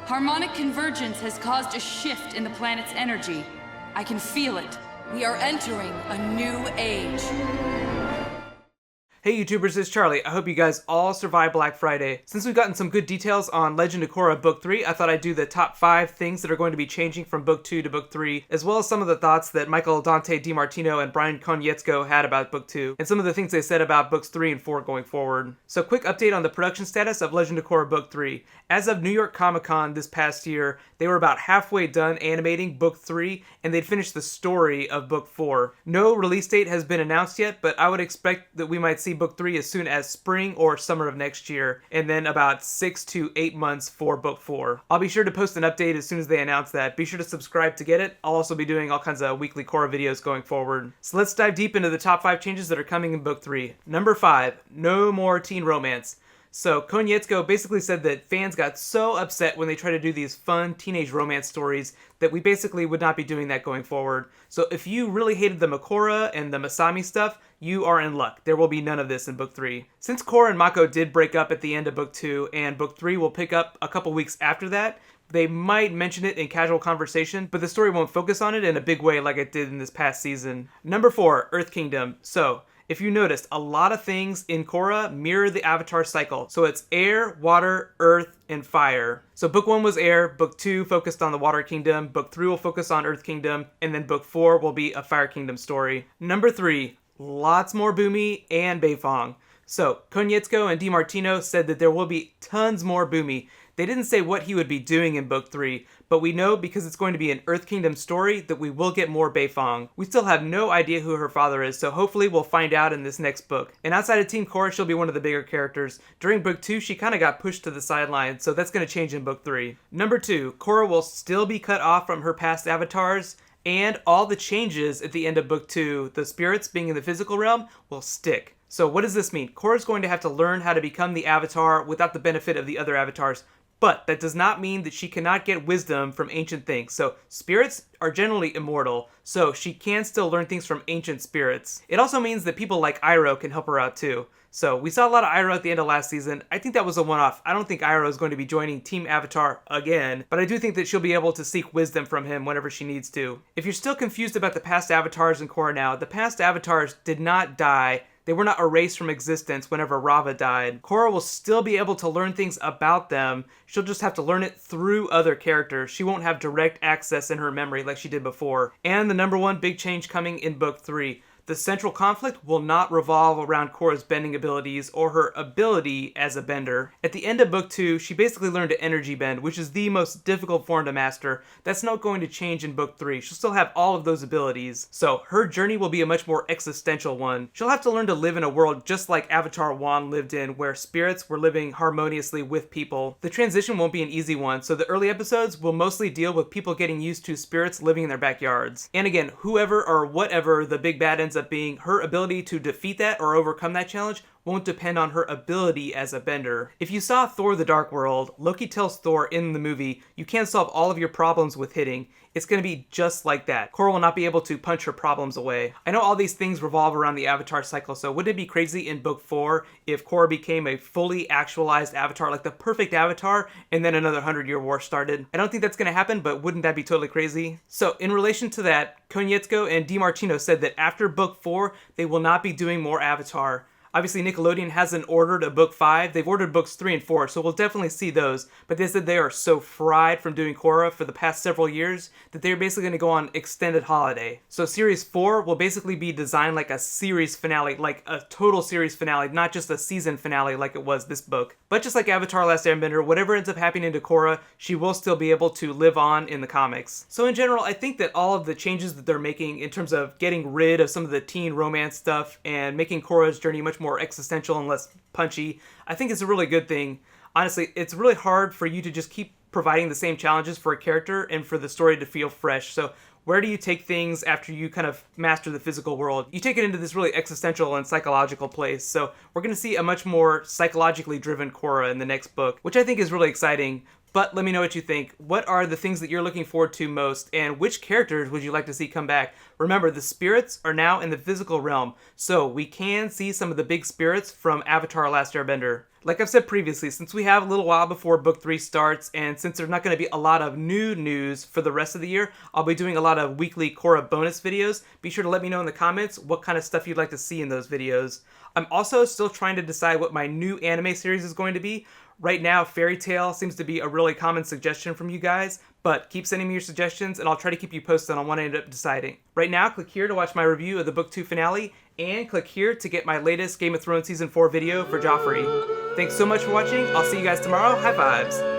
Harmonic convergence has caused a shift in the planet's energy. I can feel it. We are entering a new age. Hey YouTubers, it's Charlie. I hope you guys all survived Black Friday. Since we've gotten some good details on Legend of Korra Book 3, I thought I'd do the top 5 things that are going to be changing from Book 2 to Book 3, as well as some of the thoughts that Michael Dante DiMartino and Brian Konietzko had about Book 2, and some of the things they said about Books 3 and 4 going forward. So quick update on the production status of Legend of Korra Book 3. As of New York Comic Con this past year, they were about halfway done animating Book 3, and they'd finished the story of Book 4. No release date has been announced yet, but I would expect that we might see Book 3 as soon as spring or summer of next year, and then about 6 to 8 months for Book 4. I'll be sure to post an update as soon as they announce that. Be sure to subscribe to get it. I'll also be doing all kinds of weekly Korra videos going forward. So let's dive deep into the top 5 changes that are coming in Book 3. Number 5, no more teen romance. So Konietzko basically said that fans got so upset when they try to do these fun teenage romance stories that we basically would not be doing that going forward. So if you really hated the Makora and the Masami stuff, you are in luck. There will be none of this in Book 3. Since Korra and Mako did break up at the end of Book 2, and Book 3 will pick up a couple weeks after that, they might mention it in casual conversation, but the story won't focus on it in a big way like it did in this past season. Number 4, Earth Kingdom. So, if you noticed, a lot of things in Korra mirror the Avatar cycle. So it's air, water, earth, and fire. So Book 1 was air, Book 2 focused on the Water Kingdom, Book 3 will focus on Earth Kingdom, and then Book 4 will be a Fire Kingdom story. Number 3, lots more Bumi and Beifong. So Konietzko and DiMartino said that there will be tons more Bumi. They didn't say what he would be doing in Book 3, but we know because it's going to be an Earth Kingdom story that we will get more Beifong. We still have no idea who her father is, so hopefully we'll find out in this next book. And outside of Team Korra, she'll be one of the bigger characters. During Book 2, she kind of got pushed to the sideline, so that's going to change in Book 3. Number 2, Korra will still be cut off from her past avatars, and all the changes at the end of Book 2, the spirits being in the physical realm, will stick. So what does this mean? Korra's going to have to learn how to become the Avatar without the benefit of the other avatars. But that does not mean that she cannot get wisdom from ancient things. So spirits are generally immortal, so she can still learn things from ancient spirits. It also means that people like Iroh can help her out too. So we saw a lot of Iroh at the end of last season. I think that was a one-off. I don't think Iroh is going to be joining Team Avatar again, but I do think that she'll be able to seek wisdom from him whenever she needs to. If you're still confused about the past avatars in Korra now, the past avatars did not die. They were not erased from existence whenever Rava died. Korra will still be able to learn things about them. She'll just have to learn it through other characters. She won't have direct access in her memory like she did before. And the number 1 big change coming in Book 3. The central conflict will not revolve around Korra's bending abilities or her ability as a bender. At the end of Book 2, she basically learned to energy bend, which is the most difficult form to master. That's not going to change in Book 3. She'll still have all of those abilities. So her journey will be a much more existential one. She'll have to learn to live in a world just like Avatar 1 lived in, where spirits were living harmoniously with people. The transition won't be an easy one, so the early episodes will mostly deal with people getting used to spirits living in their backyards. And again, whoever or whatever the big bad ends up being, her ability to defeat that or overcome that challenge won't depend on her ability as a bender. If you saw Thor: The Dark World, Loki tells Thor in the movie, you can't solve all of your problems with hitting. It's going to be just like that. Korra will not be able to punch her problems away. I know all these things revolve around the Avatar cycle, so wouldn't it be crazy in Book 4 if Korra became a fully actualized Avatar, like the perfect Avatar, and then another 100-year war started? I don't think that's going to happen, but wouldn't that be totally crazy? So in relation to that, Konietzko and DiMartino said that after Book 4, they will not be doing more Avatar. Obviously, Nickelodeon hasn't ordered a Book 5. They've ordered Books 3 and 4, so we'll definitely see those. But they said they are so fried from doing Korra for the past several years that they're basically going to go on extended holiday. So Series 4 will basically be designed like a series finale, like a total series finale, not just a season finale like it was this book. But just like Avatar: Last Airbender, whatever ends up happening to Korra, she will still be able to live on in the comics. So in general, I think that all of the changes that they're making in terms of getting rid of some of the teen romance stuff and making Korra's journey much more existential and less punchy, I think it's a really good thing. Honestly, it's really hard for you to just keep providing the same challenges for a character and for the story to feel fresh. So where do you take things after you kind of master the physical world? You take it into this really existential and psychological place. So we're going to see a much more psychologically driven Korra in the next book, which I think is really exciting But let me know what you think. What are the things that you're looking forward to most, and which characters would you like to see come back? Remember, the spirits are now in the physical realm, so we can see some of the big spirits from Avatar: Last Airbender. Like I've said previously, since we have a little while before Book 3 starts, and since there's not going to be a lot of new news for the rest of the year, I'll be doing a lot of weekly Korra bonus videos. Be sure to let me know in the comments what kind of stuff you'd like to see in those videos. I'm also still trying to decide what my new anime series is going to be. Right now, Fairy Tail seems to be a really common suggestion from you guys, but keep sending me your suggestions and I'll try to keep you posted on what I end up deciding. Right now, click here to watch my review of the Book 2 finale, and click here to get my latest Game of Thrones Season 4 video for Joffrey. Thanks so much for watching. I'll see you guys tomorrow. High fives!